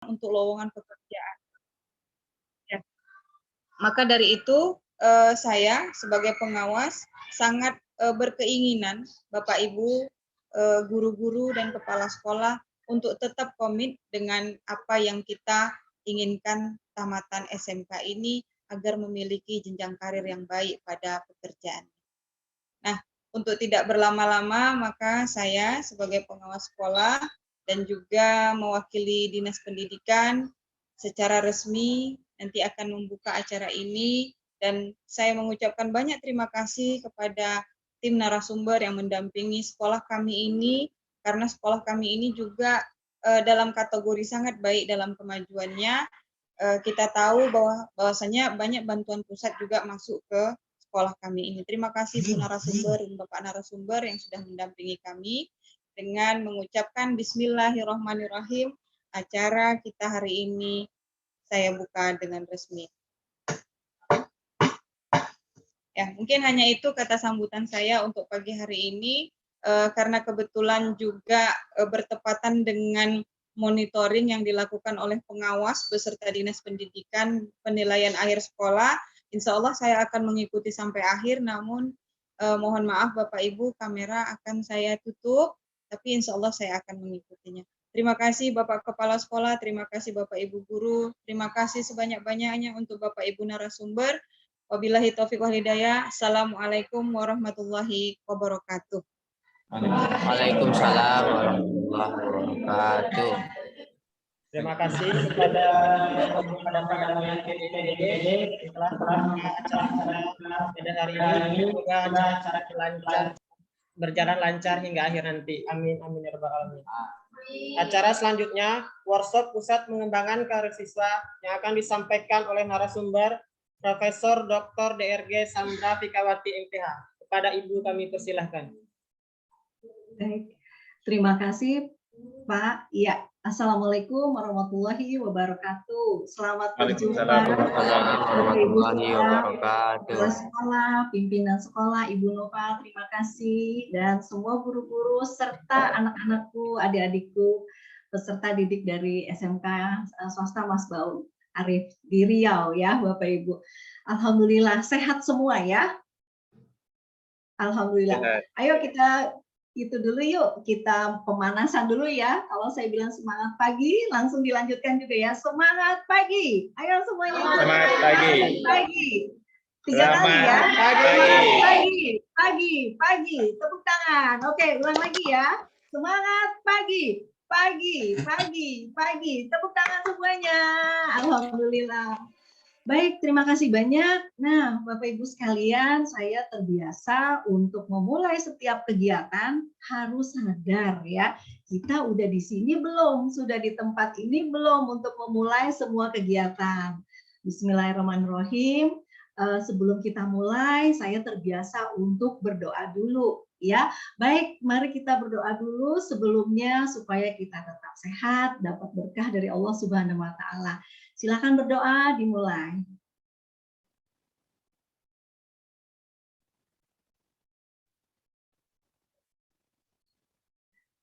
untuk lowongan pekerjaan. Ya. Maka dari itu saya sebagai pengawas sangat berkeinginan Bapak Ibu guru-guru dan kepala sekolah untuk tetap komit dengan apa yang kita inginkan tamatan SMK ini agar memiliki jenjang karir yang baik pada pekerjaan. Nah, untuk tidak berlama-lama, maka saya sebagai pengawas sekolah dan juga mewakili Dinas Pendidikan secara resmi nanti akan membuka acara ini, dan saya mengucapkan banyak terima kasih kepada tim narasumber yang mendampingi sekolah kami ini, karena sekolah kami ini juga dalam kategori sangat baik dalam kemajuannya. Kita tahu bahwasanya banyak bantuan pusat juga masuk ke sekolah kami ini. Terima kasih Bu narasumber dan Bapak narasumber yang sudah mendampingi kami. Dengan mengucapkan Bismillahirrahmanirrahim, acara kita hari ini saya buka dengan resmi. Ya, mungkin hanya itu kata sambutan saya untuk pagi hari ini, karena kebetulan juga bertepatan dengan monitoring yang dilakukan oleh pengawas beserta Dinas Pendidikan penilaian akhir sekolah. Insya Allah saya akan mengikuti sampai akhir, namun mohon maaf Bapak Ibu, kamera akan saya tutup, tapi insya Allah saya akan mengikutinya. Terima kasih Bapak Kepala Sekolah, terima kasih Bapak Ibu Guru, terima kasih sebanyak-banyaknya untuk Bapak Ibu narasumber. Wabillahi taufiq wal hidayah. Assalamualaikum warahmatullahi wabarakatuh. Waalaikumsalam warahmatullahi wabarakatuh. Terima kasih kepada PDD telah acara pada hari ini. Semoga acara lancar, berjalan lancar hingga akhir nanti. Amin amin ya rabbal alamin. Acara selanjutnya workshop pusat pengembangan karir siswa yang akan disampaikan oleh narasumber Profesor Dr. DRG Sandra Fikawati MPH. Kepada Ibu kami persilahkan. Baik, terima kasih Pak. Ya, Assalamualaikum warahmatullahi wabarakatuh. Selamat berjumpa Bapak Ibu kepala sekolah, pimpinan sekolah, Ibu Nova, terima kasih, dan semua guru-guru serta anak-anakku, adik-adikku, peserta didik dari SMK swasta Mas Baun Arif di Riau ya Bapak Ibu. Alhamdulillah sehat semua ya. Alhamdulillah. Ayo kita itu dulu yuk, kita pemanasan dulu ya. Kalau saya bilang semangat pagi, langsung dilanjutkan juga ya. Semangat pagi. Ayo semuanya. Semangat pagi. Pagi. 3 kali ya. Pagi. Tepuk tangan. Oke, ulang lagi ya. Semangat pagi. Pagi. Tepuk tangan semuanya. Alhamdulillah. Baik, terima kasih banyak. Nah, Bapak Ibu sekalian, saya terbiasa untuk memulai setiap kegiatan harus sadar ya. Kita udah di sini belum? Sudah di tempat ini belum untuk memulai semua kegiatan? Bismillahirrahmanirrahim. Sebelum kita mulai, saya terbiasa untuk berdoa dulu ya. Baik, mari kita berdoa dulu sebelumnya supaya kita tetap sehat, dapat berkah dari Allah Subhanahu wa taala. Silakan berdoa, dimulai.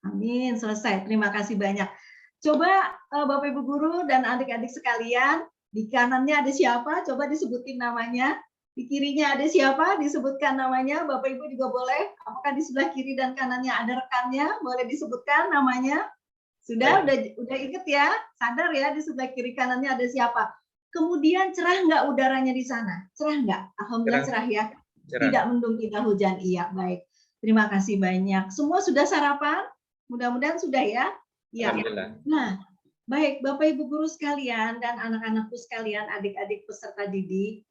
Amin, selesai. Terima kasih banyak. Coba Bapak Ibu guru dan adik-adik sekalian, di kanannya ada siapa? Coba disebutin namanya. Di kirinya ada siapa? Disebutkan namanya. Bapak Ibu juga boleh. Apakah di sebelah kiri dan kanannya ada rekannya? Boleh disebutkan namanya? Sudah inget ya? Sadar ya di sebelah kiri kanannya ada siapa? Kemudian cerah nggak udaranya di sana? Cerah nggak? Alhamdulillah cerah ya. Tidak mendung, tidak hujan. Iya, baik. Terima kasih banyak. Semua sudah sarapan? Mudah-mudahan sudah ya. Ya. Nah, baik Bapak Ibu guru sekalian dan anak-anakku sekalian, adik-adik peserta didik,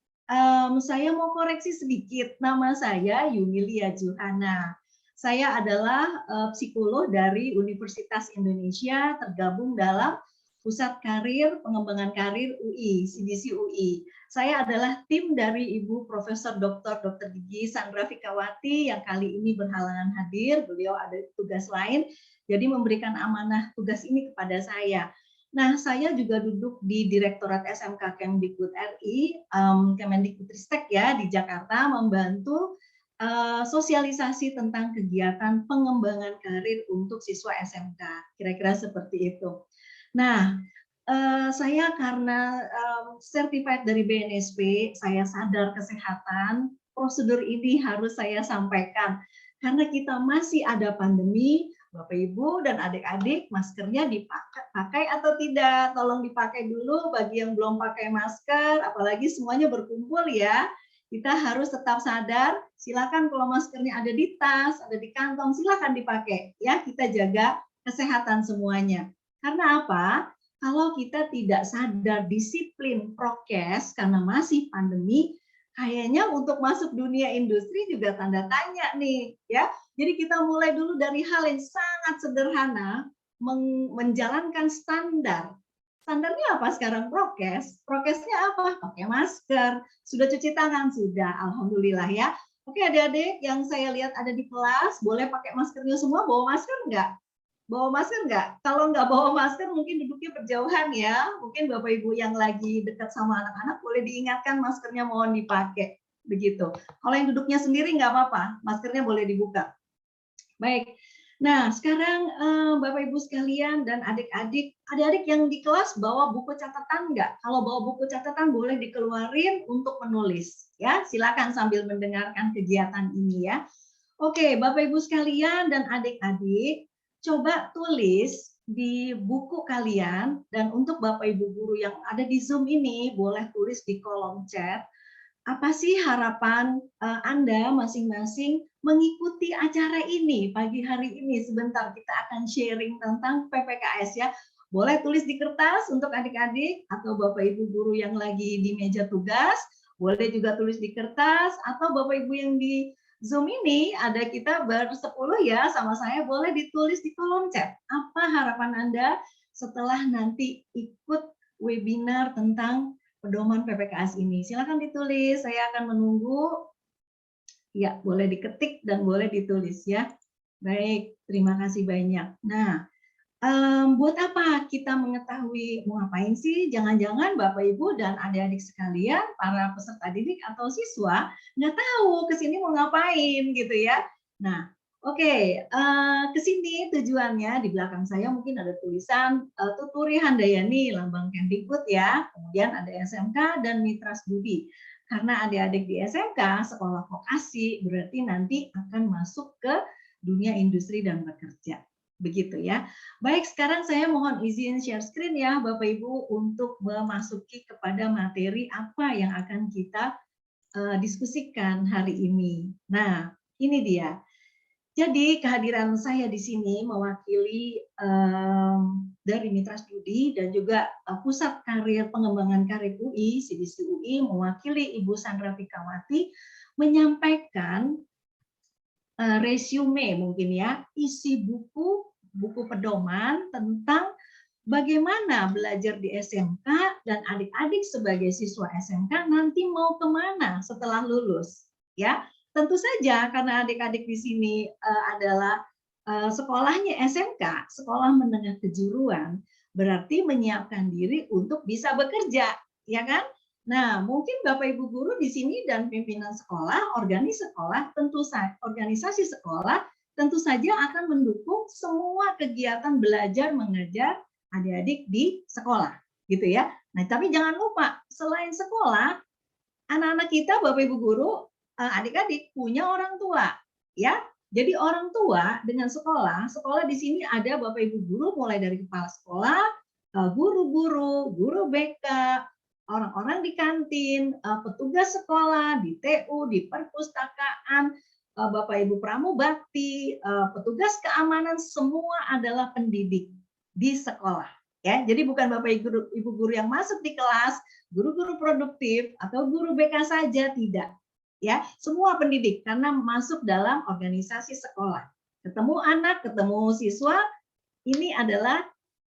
saya mau koreksi sedikit. Nama saya Yumilia Juhana. Saya adalah psikolog dari Universitas Indonesia, tergabung dalam Pusat Karir Pengembangan Karir UI, CDC UI. Saya adalah tim dari Ibu Profesor Dr. Gigi Sandra Fikawati yang kali ini berhalangan hadir. Beliau ada tugas lain, jadi memberikan amanah tugas ini kepada saya. Nah, saya juga duduk di Direktorat SMK Kemdikbud RI, Kemendikbudristek ya di Jakarta, membantu sosialisasi tentang kegiatan pengembangan karir untuk siswa SMK. Kira-kira seperti itu. Nah, saya karena certified dari BNSP, saya sadar kesehatan, prosedur ini harus saya sampaikan. Karena kita masih ada pandemi, Bapak Ibu dan adik-adik, maskernya dipakai atau tidak? Tolong dipakai dulu bagi yang belum pakai masker, apalagi semuanya berkumpul ya. Kita harus tetap sadar, silakan kalau maskernya ada di tas, ada di kantong, silakan dipakai. Ya, kita jaga kesehatan semuanya. Karena apa? Kalau kita tidak sadar disiplin prokes karena masih pandemi, kayaknya untuk masuk dunia industri juga tanda tanya nih, ya. Jadi kita mulai dulu dari hal yang sangat sederhana, menjalankan standar. Standarnya apa sekarang? Prokes. Prokesnya apa? Pakai masker. Sudah cuci tangan? Sudah, alhamdulillah ya. Oke adik-adik yang saya lihat ada di kelas, boleh pakai maskernya semua, bawa masker enggak? Bawa masker nggak? Kalau nggak bawa masker mungkin duduknya berjauhan ya. Mungkin Bapak Ibu yang lagi dekat sama anak-anak boleh diingatkan maskernya mohon dipakai. Begitu. Kalau yang duduknya sendiri nggak apa-apa, maskernya boleh dibuka. Baik. Nah, sekarang Bapak Ibu sekalian dan adik-adik yang di kelas bawa buku catatan nggak? Kalau bawa buku catatan boleh dikeluarin untuk menulis. Ya, silakan sambil mendengarkan kegiatan ini ya. Oke, Bapak Ibu sekalian dan adik-adik, coba tulis di buku kalian, dan untuk Bapak Ibu guru yang ada di Zoom ini, boleh tulis di kolom chat, apa sih harapan Anda masing-masing mengikuti acara ini pagi hari ini. Sebentar kita akan sharing tentang PPKS ya. Boleh tulis di kertas untuk adik-adik atau Bapak Ibu guru yang lagi di meja tugas, boleh juga tulis di kertas, atau Bapak Ibu yang di Zoom ini ada kita bersepuluh ya sama saya, boleh ditulis di kolom chat. Apa harapan Anda setelah nanti ikut webinar tentang pedoman PPKS ini? Silakan ditulis, saya akan menunggu. Ya, boleh diketik dan boleh ditulis ya. Baik, terima kasih banyak. Nah, buat apa kita mengetahui mau ngapain sih? Jangan-jangan Bapak Ibu dan adik-adik sekalian, para peserta didik atau siswa nggak tahu ke sini mau ngapain gitu ya. Nah, oke, ke sini tujuannya di belakang saya mungkin ada tulisan Tuturi Handayani lambang Kemdikbud ya. Kemudian ada SMK dan Mitra Studi. Karena adik-adik di SMK sekolah vokasi berarti nanti akan masuk ke dunia industri dan bekerja. Begitu ya. Baik, sekarang saya mohon izin share screen ya Bapak Ibu untuk memasuki kepada materi apa yang akan kita diskusikan hari ini. Nah, ini dia. Jadi kehadiran saya di sini mewakili dari Mitra Studi dan juga Pusat Karir Pengembangan Karir UI, CDC UI, mewakili Ibu Sandra Fikawati menyampaikan resume mungkin ya, isi buku pedoman tentang bagaimana belajar di SMK dan adik-adik sebagai siswa SMK nanti mau kemana setelah lulus ya. Tentu saja karena adik-adik di sini adalah sekolahnya SMK, sekolah menengah kejuruan, berarti menyiapkan diri untuk bisa bekerja, ya kan? Nah, mungkin Bapak Ibu guru di sini dan pimpinan sekolah, organisasi sekolah tentu saja akan mendukung semua kegiatan belajar mengajar adik-adik di sekolah, gitu ya. Nah, tapi jangan lupa selain sekolah, anak-anak kita Bapak Ibu guru, adik-adik punya orang tua, ya. Jadi orang tua dengan sekolah di sini ada Bapak Ibu guru mulai dari kepala sekolah, guru-guru, guru BK, orang-orang di kantin, petugas sekolah, di TU, di perpustakaan, Bapak Ibu pramubakti, petugas keamanan, semua adalah pendidik di sekolah. Ya, jadi bukan Bapak Ibu guru yang masuk di kelas, guru-guru produktif atau guru BK saja, tidak. Ya, semua pendidik karena masuk dalam organisasi sekolah. Ketemu anak, ketemu siswa, ini adalah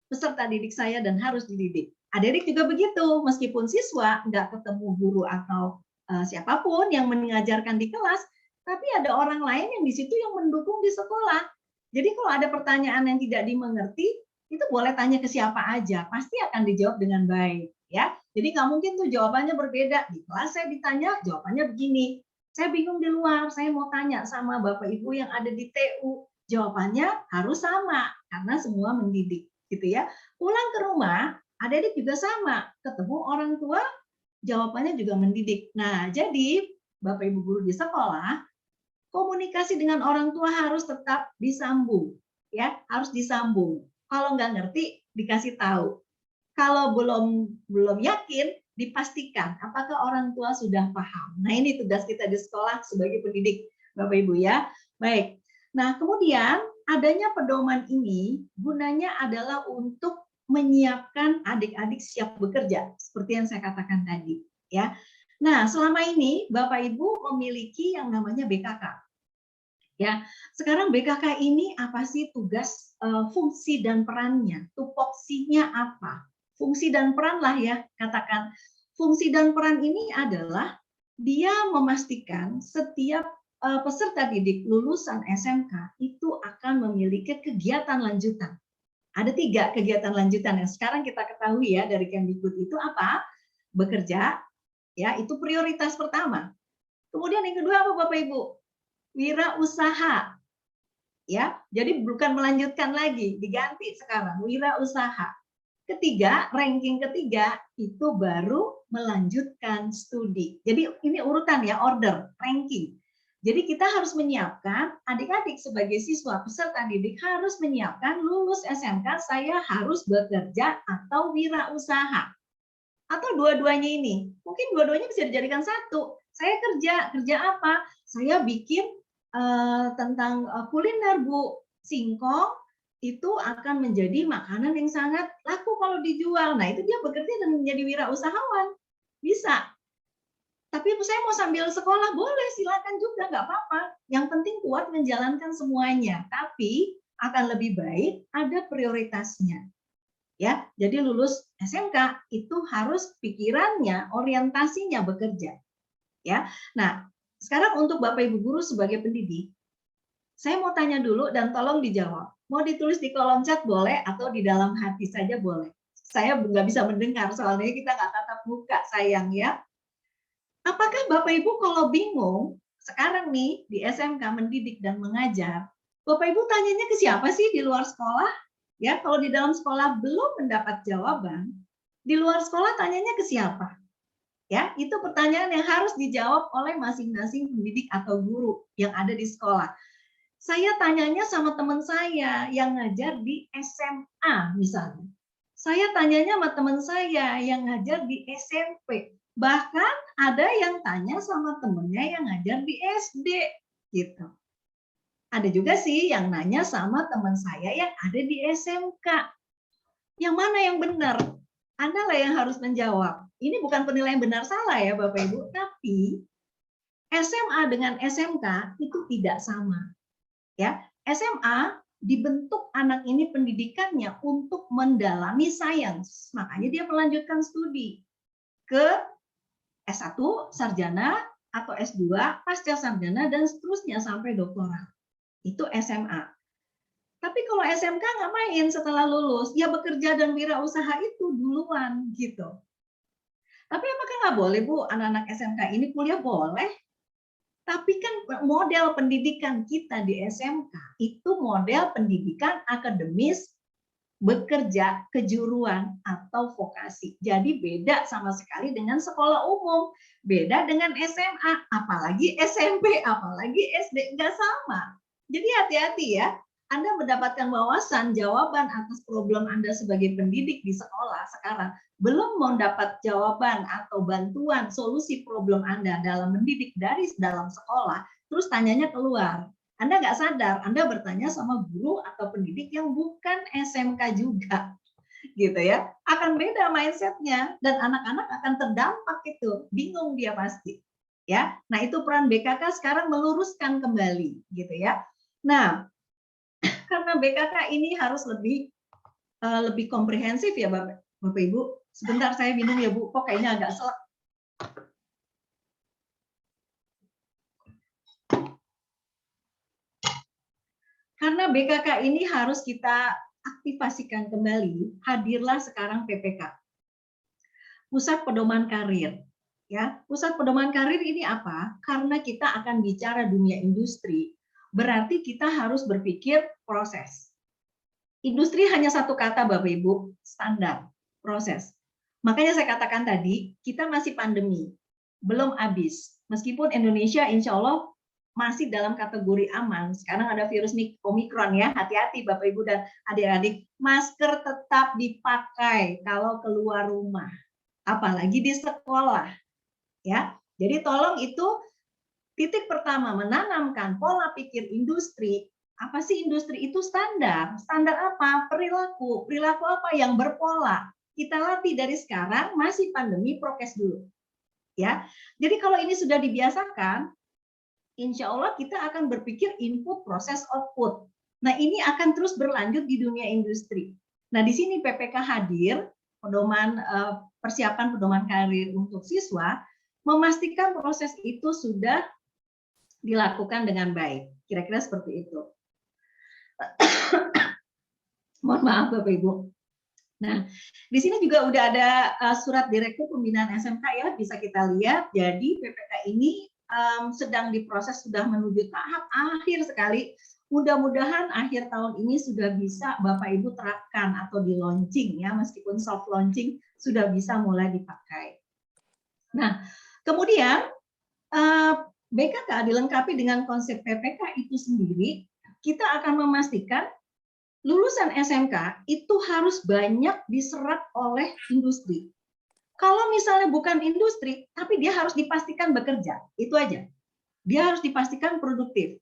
peserta didik saya dan harus dididik. Adik-adik juga begitu, meskipun siswa nggak ketemu guru atau siapapun yang mengajarkan di kelas, tapi ada orang lain yang di situ yang mendukung di sekolah. Jadi kalau ada pertanyaan yang tidak dimengerti, itu boleh tanya ke siapa aja, pasti akan dijawab dengan baik. Ya, jadi nggak mungkin tuh jawabannya berbeda. Di kelas saya ditanya, jawabannya begini. Saya bingung di luar, saya mau tanya sama Bapak Ibu yang ada di TU, jawabannya harus sama karena semua mendidik, gitu ya. Pulang ke rumah, Adik-adik juga sama, ketemu orang tua, jawabannya juga mendidik. Nah, jadi Bapak Ibu guru di sekolah, komunikasi dengan orang tua harus tetap disambung, ya, harus disambung. Kalau nggak ngerti, dikasih tahu. Kalau belum yakin, dipastikan apakah orang tua sudah paham. Nah, ini tugas kita di sekolah sebagai pendidik, Bapak Ibu ya. Baik. Nah, kemudian adanya pedoman ini gunanya adalah untuk menyiapkan adik-adik siap bekerja, seperti yang saya katakan tadi, ya. Nah, selama ini Bapak Ibu memiliki yang namanya BKK. Ya, sekarang BKK ini apa sih tugas, fungsi dan perannya? Tupoksinya apa? Fungsi dan peran lah ya, katakan. Fungsi dan peran ini adalah dia memastikan setiap peserta didik lulusan SMK itu akan memiliki kegiatan lanjutan. Ada 3 kegiatan lanjutan yang sekarang kita ketahui ya dari Kemdikbud itu apa? Bekerja, ya itu prioritas pertama. Kemudian yang kedua apa Bapak Ibu? Wirausaha. Ya, jadi bukan melanjutkan lagi, diganti sekarang wirausaha. Ketiga, ranking ketiga itu baru melanjutkan studi. Jadi ini urutan ya, order, ranking. Jadi kita harus menyiapkan, adik-adik sebagai siswa peserta didik harus menyiapkan lulus SMK saya harus bekerja atau wirausaha. Atau dua-duanya ini. Mungkin dua-duanya bisa dijadikan satu. Saya kerja apa? Saya bikin tentang kuliner Bu, singkong itu akan menjadi makanan yang sangat laku kalau dijual. Nah, itu dia bekerja dan menjadi wirausahawan. Bisa. Tapi saya mau sambil sekolah, boleh, silakan juga, nggak apa-apa. Yang penting kuat menjalankan semuanya. Tapi akan lebih baik ada prioritasnya. Ya, jadi lulus SMK itu harus pikirannya, orientasinya bekerja. Ya. Nah, sekarang untuk Bapak Ibu guru sebagai pendidik, saya mau tanya dulu dan tolong dijawab. Mau ditulis di kolom chat boleh atau di dalam hati saja boleh. Saya nggak bisa mendengar soalnya kita nggak tatap muka, sayang ya. Apakah Bapak Ibu kalau bingung sekarang nih di SMK mendidik dan mengajar, Bapak Ibu tanyanya ke siapa sih di luar sekolah? Ya, kalau di dalam sekolah belum mendapat jawaban, di luar sekolah tanyanya ke siapa? Ya, itu pertanyaan yang harus dijawab oleh masing-masing pendidik atau guru yang ada di sekolah. Saya tanyanya sama teman saya yang ngajar di SMA misalnya. Saya tanyanya sama teman saya yang ngajar di SMP. Bahkan ada yang tanya sama temennya yang ngajar di SD gitu. Ada juga sih yang nanya sama teman saya yang ada di SMK. Yang mana yang benar? Anda lah yang harus menjawab. Ini bukan penilaian benar salah ya Bapak Ibu, tapi SMA dengan SMK itu tidak sama. Ya, SMA dibentuk anak ini pendidikannya untuk mendalami sains. Makanya dia melanjutkan studi ke S1 sarjana atau S2 pasca sarjana dan seterusnya sampai doktoral. Itu SMA. Tapi kalau SMK nggak main setelah lulus, ya bekerja dan wirausaha itu duluan gitu. Tapi apakah nggak boleh Bu, anak-anak SMK ini kuliah? Boleh. Tapi kan model pendidikan kita di SMK itu model pendidikan akademis bekerja kejuruan atau vokasi. Jadi beda sama sekali dengan sekolah umum, beda dengan SMA, apalagi SMP, apalagi SD, nggak sama. Jadi hati-hati ya, Anda mendapatkan wawasan jawaban atas problem Anda sebagai pendidik di sekolah sekarang, belum mendapat jawaban atau bantuan solusi problem Anda dalam mendidik dari dalam sekolah, terus tanyanya keluar. Anda nggak sadar, Anda bertanya sama guru atau pendidik yang bukan SMK juga, gitu ya. Akan beda mindsetnya dan anak-anak akan terdampak itu, bingung dia pasti, ya. Nah itu peran BKK sekarang meluruskan kembali, gitu ya. Nah, karena BKK ini harus lebih komprehensif ya Bapak Ibu. Sebentar saya minum ya Bu, kok kayaknya agak selak. Karena BKK ini harus kita aktifasikan kembali, hadirlah sekarang PPK. Pusat Pedoman Karir. Ya, Pusat Pedoman Karir ini apa? Karena kita akan bicara dunia industri, berarti kita harus berpikir proses. Industri hanya satu kata Bapak Ibu, standar. proses. Makanya saya katakan tadi, kita masih pandemi, belum habis. Meskipun Indonesia insya Allah masih dalam kategori aman. Sekarang ada virus Omikron ya, hati-hati Bapak Ibu dan adik-adik. Masker tetap dipakai kalau keluar rumah, apalagi di sekolah. Ya, jadi tolong itu titik pertama, menanamkan pola pikir industri. Apa sih industri itu? Standar. Standar apa? Perilaku. Perilaku apa yang berpola? Kita latih dari sekarang, masih pandemi, prokes dulu. Ya, jadi kalau ini sudah dibiasakan, insya Allah kita akan berpikir input, proses, output. Nah, ini akan terus berlanjut di dunia industri. Nah, di sini PPK hadir, persiapan pedoman karir untuk siswa, memastikan proses itu sudah dilakukan dengan baik. Kira-kira seperti itu. Mohon maaf Bapak Ibu. Nah, di sini juga udah ada surat Direktur Pembinaan SMK ya, bisa kita lihat. Jadi PPK ini sedang diproses, sudah menuju tahap akhir sekali. Mudah-mudahan akhir tahun ini sudah bisa Bapak Ibu terapkan atau di launching ya, meskipun soft launching sudah bisa mulai dipakai. Nah, kemudian BKK dilengkapi dengan konsep PPK itu sendiri, kita akan memastikan lulusan SMK itu harus banyak diserap oleh industri. Kalau misalnya bukan industri, tapi dia harus dipastikan bekerja, itu aja. Dia harus dipastikan produktif.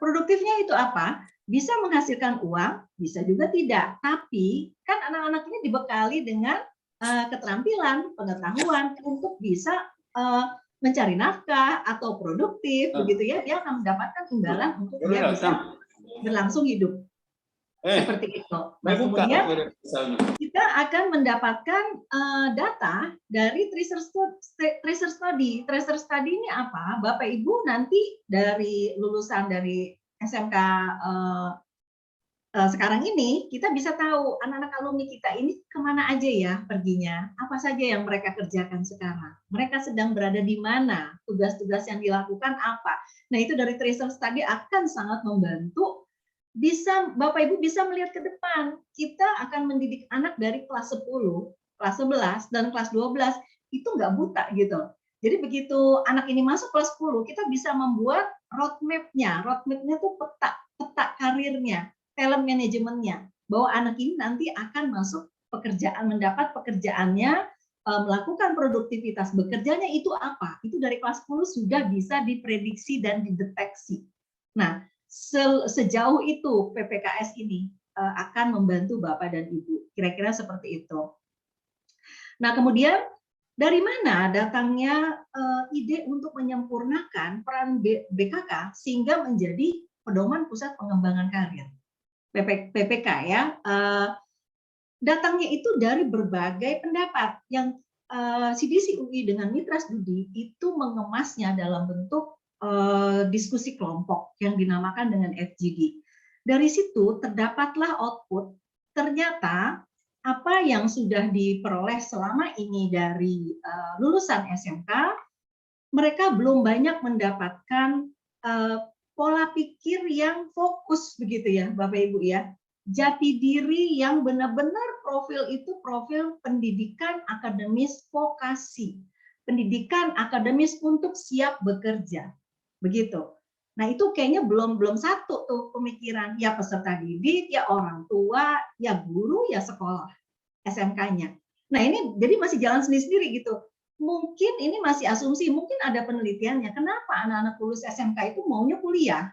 Produktifnya itu apa? Bisa menghasilkan uang, bisa juga tidak. Tapi kan anak-anak ini dibekali dengan keterampilan, pengetahuan untuk bisa mencari nafkah atau produktif, begitu ya. Dia akan mendapatkan imbalan untuk dia bisa berlangsung hidup. Seperti itu. Nah, kemudian kita akan mendapatkan data dari tracer study. Tracer study ini apa? Bapak Ibu nanti dari lulusan dari SMK sekarang ini, kita bisa tahu anak-anak alumni kita ini kemana aja ya perginya, apa saja yang mereka kerjakan sekarang. Mereka sedang berada di mana, tugas-tugas yang dilakukan apa. Nah, itu dari tracer study akan sangat membantu. Bisa Bapak Ibu bisa melihat ke depan, kita akan mendidik anak dari kelas 10, kelas 11 dan kelas 12 itu nggak buta gitu. Jadi begitu anak ini masuk kelas 10, kita bisa membuat roadmap-nya. Roadmap-nya tuh peta karirnya, talent manajemennya, bahwa anak ini nanti akan masuk pekerjaan, mendapat pekerjaannya, melakukan produktivitas bekerjanya itu apa? Itu dari kelas 10 sudah bisa diprediksi dan dideteksi. Nah, sejauh itu PPKS ini akan membantu Bapak dan Ibu. Kira-kira seperti itu. Nah, kemudian dari mana datangnya ide untuk menyempurnakan peran BKK sehingga menjadi pedoman pusat pengembangan karir PPK ya? Datangnya itu dari berbagai pendapat yang CDC UI dengan Mitra Studi itu mengemasnya dalam bentuk diskusi kelompok yang dinamakan dengan FGD. Dari situ terdapatlah output, ternyata apa yang sudah diperoleh selama ini dari lulusan SMK, mereka belum banyak mendapatkan pola pikir yang fokus begitu ya Bapak Ibu ya. Jati diri yang benar-benar profil itu profil pendidikan akademis vokasi. Pendidikan akademis untuk siap bekerja. Begitu. Nah, itu kayaknya belum satu tuh pemikiran, ya peserta didik, ya orang tua, ya guru, ya sekolah SMK-nya. Nah, ini jadi masih jalan sendiri-sendiri gitu. Mungkin ini masih asumsi, mungkin ada penelitiannya. Kenapa anak-anak lulus SMK itu maunya kuliah?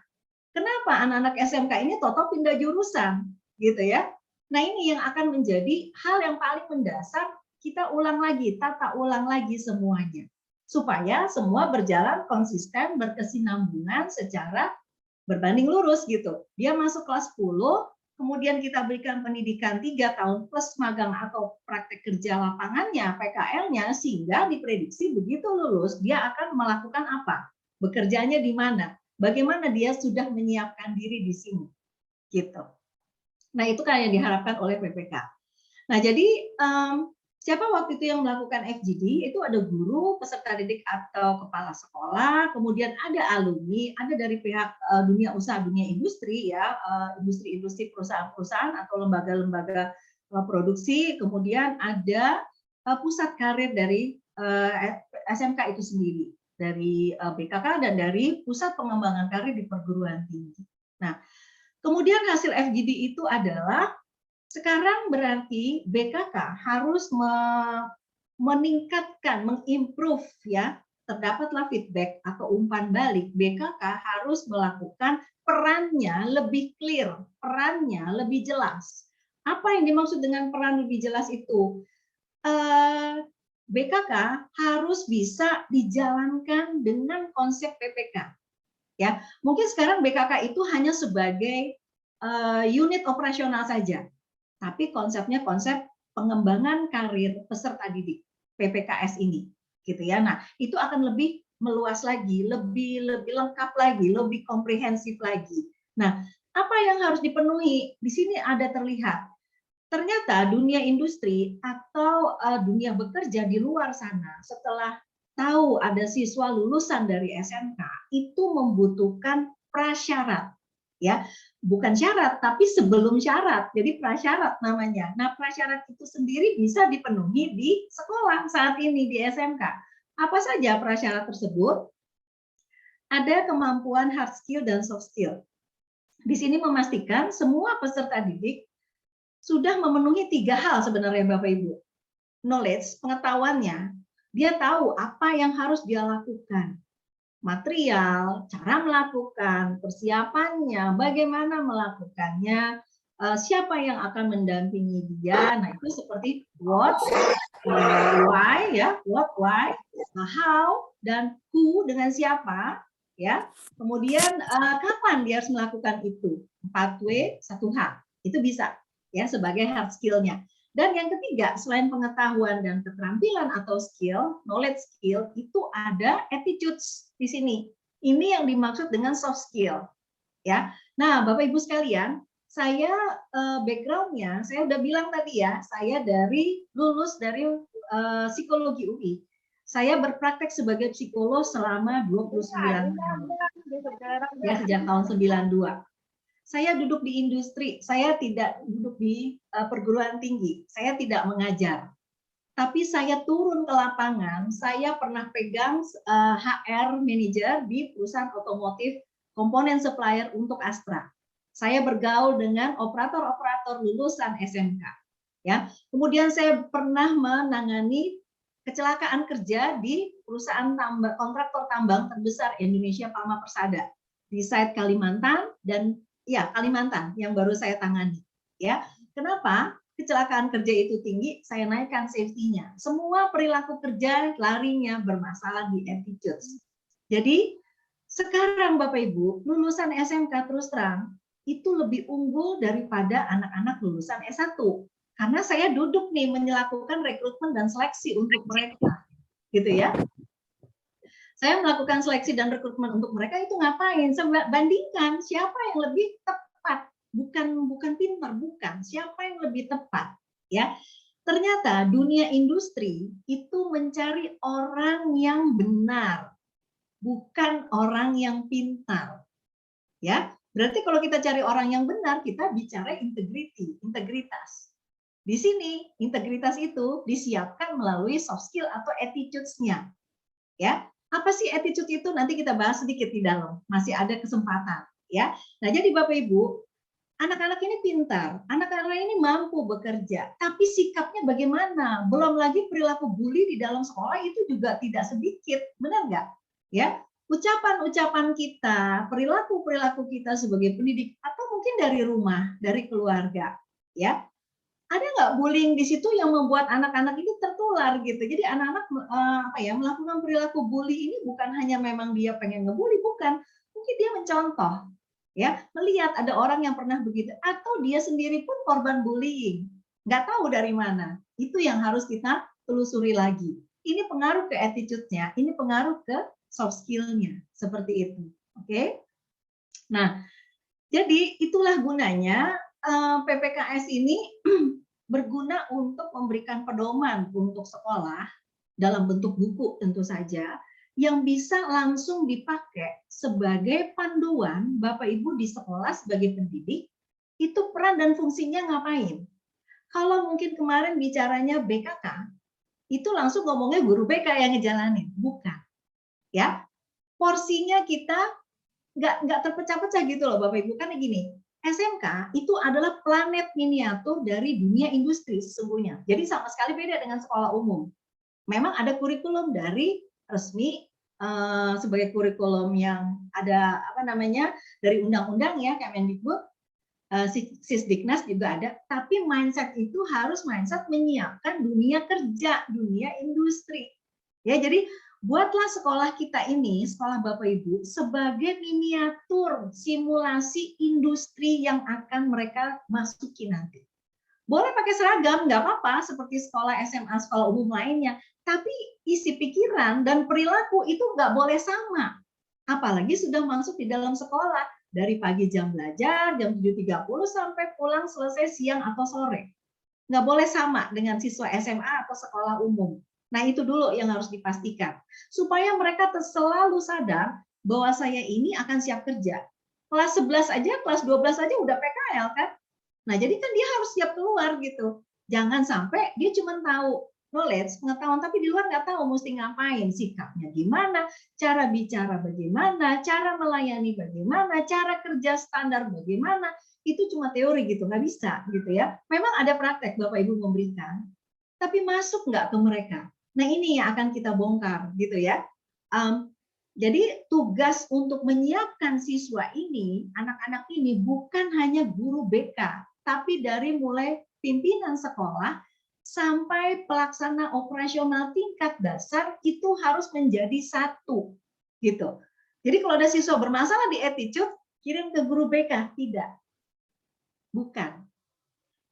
Kenapa anak-anak SMK ini total pindah jurusan, gitu ya? Nah, ini yang akan menjadi hal yang paling mendasar, kita ulang lagi, tata ulang lagi semuanya. Supaya semua berjalan konsisten, berkesinambungan secara berbanding lurus gitu. Dia masuk kelas 10, kemudian kita berikan pendidikan 3 tahun plus magang atau praktek kerja lapangannya, PKL-nya, sehingga diprediksi begitu lulus dia akan melakukan apa? Bekerjanya di mana? Bagaimana dia sudah menyiapkan diri di sini? Gitu. Nah, itu kan yang diharapkan oleh PPK. Nah, jadi siapa waktu itu yang melakukan FGD? Itu ada guru, peserta didik atau kepala sekolah, kemudian ada alumni, ada dari pihak dunia usaha, dunia industri ya, industri-industri perusahaan-perusahaan atau lembaga-lembaga produksi, kemudian ada pusat karir dari SMK itu sendiri, dari BKK dan dari pusat pengembangan karir di perguruan tinggi. Nah, kemudian hasil FGD itu adalah sekarang berarti BKK harus meningkatkan, mengimprove ya, terdapatlah feedback atau umpan balik. BKK harus melakukan perannya lebih clear, perannya lebih jelas. Apa yang dimaksud dengan peran lebih jelas itu? BKK harus bisa dijalankan dengan konsep PPK. Ya, mungkin sekarang BKK itu hanya sebagai unit operasional saja, tapi konsepnya konsep pengembangan karir peserta didik PPKS ini, gitu ya. Nah, itu akan lebih meluas lagi, lebih lengkap lagi, lebih komprehensif lagi. Nah, apa yang harus dipenuhi? Di sini ada terlihat. Ternyata dunia industri atau dunia bekerja di luar sana setelah tahu ada siswa lulusan dari SMK itu membutuhkan prasyarat, ya, bukan syarat tapi sebelum syarat, jadi prasyarat namanya. Nah, prasyarat itu sendiri bisa dipenuhi di sekolah saat ini di SMK. Apa saja prasyarat tersebut? Ada kemampuan hard skill dan soft skill. Di sini memastikan semua peserta didik sudah memenuhi 3 hal sebenarnya Bapak Ibu. Knowledge, pengetahuannya, dia tahu apa yang harus dia lakukan. Material, cara melakukan, persiapannya, bagaimana melakukannya, siapa yang akan mendampingi dia. Nah, itu seperti what, why ya, what, why, how, dan who dengan siapa, ya. Kemudian kapan dia harus melakukan itu. 4W, 1H. Itu bisa ya sebagai hard skill-nya. Dan yang ketiga, selain pengetahuan dan keterampilan atau skill, knowledge skill, itu ada attitudes di sini. Ini yang dimaksud dengan soft skill. Ya. Nah, Bapak Ibu sekalian, saya background-nya, saya udah bilang tadi ya, saya lulus dari psikologi UI. Saya berpraktek sebagai psikolog selama 29 tahun. Ya, sejak tahun 92. Saya duduk di industri, saya tidak duduk di perguruan tinggi, saya tidak mengajar. Tapi saya turun ke lapangan, saya pernah pegang HR manager di perusahaan otomotif komponen supplier untuk Astra. Saya bergaul dengan operator-operator lulusan SMK. Ya, kemudian saya pernah menangani kecelakaan kerja di perusahaan kontraktor tambang terbesar Indonesia, Palma Persada, di site Kalimantan dan ya, Kalimantan yang baru saya tangani. Ya, kenapa kecelakaan kerja itu tinggi? Saya naikkan safety-nya. Semua perilaku kerja larinya bermasalah di attitudes. Jadi sekarang Bapak Ibu lulusan SMK terus terang itu lebih unggul daripada anak-anak lulusan S1 karena saya duduk nih melakukan rekrutmen dan seleksi untuk mereka, gitu ya. Saya melakukan seleksi dan rekrutmen untuk mereka itu ngapain? Saya bandingkan siapa yang lebih tepat, bukan pintar, bukan siapa yang lebih tepat, ya. Ternyata dunia industri itu mencari orang yang benar, bukan orang yang pintar, ya. Berarti kalau kita cari orang yang benar, kita bicara integritas. Di sini integritas itu disiapkan melalui soft skill atau attitudes-nya, ya. Apa sih attitude itu? Nanti kita bahas sedikit di dalam. Masih ada kesempatan, ya. Nah, jadi Bapak Ibu, anak-anak ini pintar, anak-anak ini mampu bekerja, tapi sikapnya bagaimana? Belum lagi perilaku bully di dalam sekolah itu juga tidak sedikit, benar nggak? Ya, ucapan-ucapan kita, perilaku-perilaku kita sebagai pendidik, atau mungkin dari rumah, dari keluarga, ya. Ada nggak bullying di situ yang membuat anak-anak ini tertular gitu. Jadi anak-anak melakukan perilaku bully ini bukan hanya memang dia pengen ngebully, bukan. Mungkin dia mencontoh, ya, melihat ada orang yang pernah begitu, atau dia sendiri pun korban bullying, nggak tahu dari mana. Itu yang harus kita telusuri lagi. Ini pengaruh ke attitude-nya, ini pengaruh ke soft skill-nya, seperti itu. Oke? Nah, jadi itulah gunanya PPKS ini berguna untuk memberikan pedoman untuk sekolah dalam bentuk buku tentu saja yang bisa langsung dipakai sebagai panduan Bapak Ibu di sekolah sebagai pendidik itu peran dan fungsinya ngapain. Kalau mungkin kemarin bicaranya BKK, itu langsung ngomongnya guru BK yang ngejalanin, bukan. Ya, porsinya kita nggak terpecah-pecah gitu loh Bapak Ibu. Karena gini, SMK itu adalah planet miniatur dari dunia industri sesungguhnya. Jadi sama sekali beda dengan sekolah umum. Memang ada kurikulum dari resmi sebagai kurikulum yang ada apa namanya dari undang-undang ya Kemendikbud, Sisdiknas juga ada, tapi mindset itu harus mindset menyiapkan dunia kerja, dunia industri. Ya, jadi buatlah sekolah kita ini, sekolah Bapak Ibu, sebagai miniatur simulasi industri yang akan mereka masuki nanti. Boleh pakai seragam, nggak apa-apa, seperti sekolah SMA, sekolah umum lainnya. Tapi isi pikiran dan perilaku itu nggak boleh sama. Apalagi sudah masuk di dalam sekolah. Dari pagi jam belajar, jam 7.30 sampai pulang selesai siang atau sore. Nggak boleh sama dengan siswa SMA atau sekolah umum. Nah itu dulu yang harus dipastikan. Supaya mereka selalu sadar bahwa saya ini akan siap kerja. Kelas 11 aja, kelas 12 aja udah PKL kan. Nah, jadi kan dia harus siap keluar gitu. Jangan sampai dia cuma tahu knowledge, pengetahuan, tapi di luar nggak tahu mesti ngapain, sikapnya gimana, cara bicara bagaimana, cara melayani bagaimana, cara kerja standar bagaimana, itu cuma teori gitu, nggak bisa gitu ya. Memang ada praktek Bapak Ibu memberikan, tapi masuk nggak ke mereka. Nah ini yang akan kita bongkar gitu ya. Jadi tugas untuk menyiapkan siswa ini, anak-anak ini bukan hanya guru BK, tapi dari mulai pimpinan sekolah sampai pelaksana operasional tingkat dasar itu harus menjadi satu, gitu. Jadi kalau ada siswa bermasalah di attitude, kirim ke guru BK, tidak, bukan.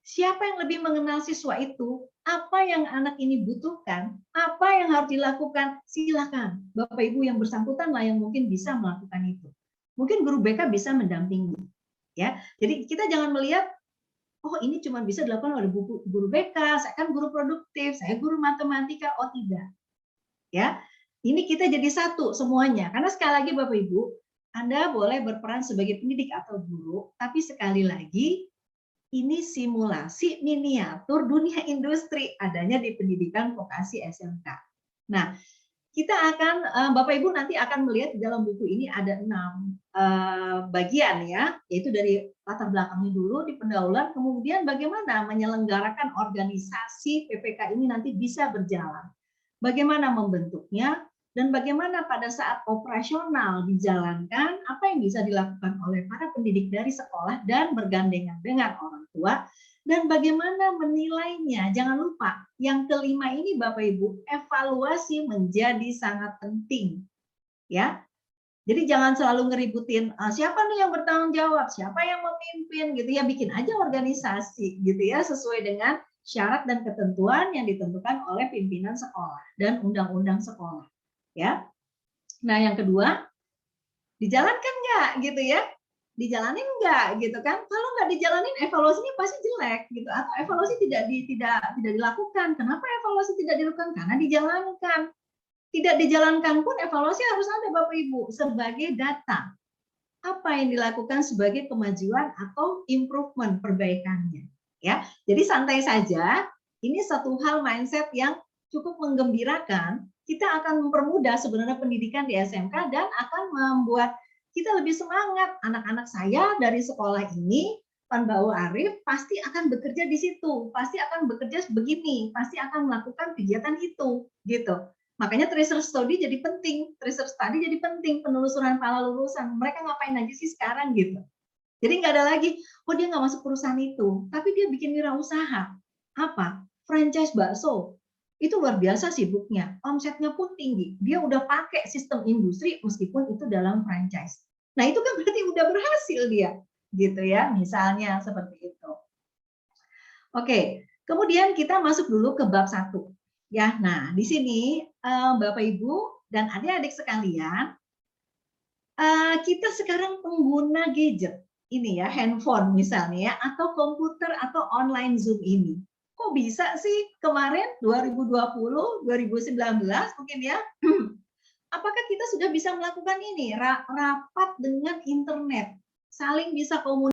Siapa yang lebih mengenal siswa itu, apa yang anak ini butuhkan, apa yang harus dilakukan, silakan. Bapak Ibu yang bersangkutan lah yang mungkin bisa melakukan itu. Mungkin guru BK bisa mendampingi, ya. Jadi kita jangan melihat, oh ini cuma bisa dilakukan oleh guru BK, saya kan guru produktif, saya guru matematika, oh tidak. Ya, ini kita jadi satu semuanya. Karena sekali lagi Bapak Ibu, Anda boleh berperan sebagai pendidik atau guru, tapi sekali lagi ini simulasi miniatur dunia industri adanya di pendidikan vokasi SMK. Nah, kita akan Bapak Ibu nanti akan melihat di dalam buku ini ada 6 bagian ya, yaitu dari latar belakangnya dulu di pendahuluan, kemudian bagaimana menyelenggarakan organisasi PPK ini nanti bisa berjalan, bagaimana membentuknya, dan bagaimana pada saat operasional dijalankan, apa yang bisa dilakukan oleh para pendidik dari sekolah dan bergandengan dengan orang tua, dan bagaimana menilainya. Jangan lupa, yang kelima ini Bapak Ibu, evaluasi menjadi sangat penting. Ya, jadi jangan selalu ngeributin siapa nih yang bertanggung jawab, siapa yang memimpin gitu ya, bikin aja organisasi gitu ya, sesuai dengan syarat dan ketentuan yang ditentukan oleh pimpinan sekolah dan undang-undang sekolah. Ya, nah yang kedua, dijalankan nggak gitu ya? Dijalanin enggak gitu kan? Kalau nggak dijalanin evaluasinya pasti jelek gitu, atau evaluasi tidak dilakukan. Kenapa evaluasi tidak dilakukan? Karena dijalankan. Tidak dijalankan pun evaluasi harus ada Bapak Ibu sebagai data. Apa yang dilakukan sebagai kemajuan atau improvement perbaikannya ya. Jadi santai saja. Ini satu hal mindset yang cukup menggembirakan. Kita akan mempermudah sebenarnya pendidikan di SMK dan akan membuat kita lebih semangat. Anak-anak saya dari sekolah ini, Panbau Arif, pasti akan bekerja di situ, pasti akan bekerja begini, pasti akan melakukan kegiatan itu, gitu. Makanya research study jadi penting, penelusuran para lulusan. Mereka ngapain aja sih sekarang gitu. Jadi nggak ada lagi, oh dia nggak masuk perusahaan itu, tapi dia bikin wirausaha. Apa? Franchise bakso. Itu luar biasa sibuknya, omsetnya pun tinggi. Dia udah pakai sistem industri meskipun itu dalam franchise. Nah itu kan berarti udah berhasil dia, gitu ya, misalnya seperti itu. Oke, kemudian kita masuk dulu ke bab 1. Ya, nah di sini Bapak Ibu dan adik-adik sekalian, kita sekarang pengguna gadget ini ya, handphone misalnya ya, atau komputer atau online Zoom ini. Kok bisa sih kemarin 2020, 2019 mungkin ya, apakah kita sudah bisa melakukan ini, rapat dengan internet, saling bisa komunikasi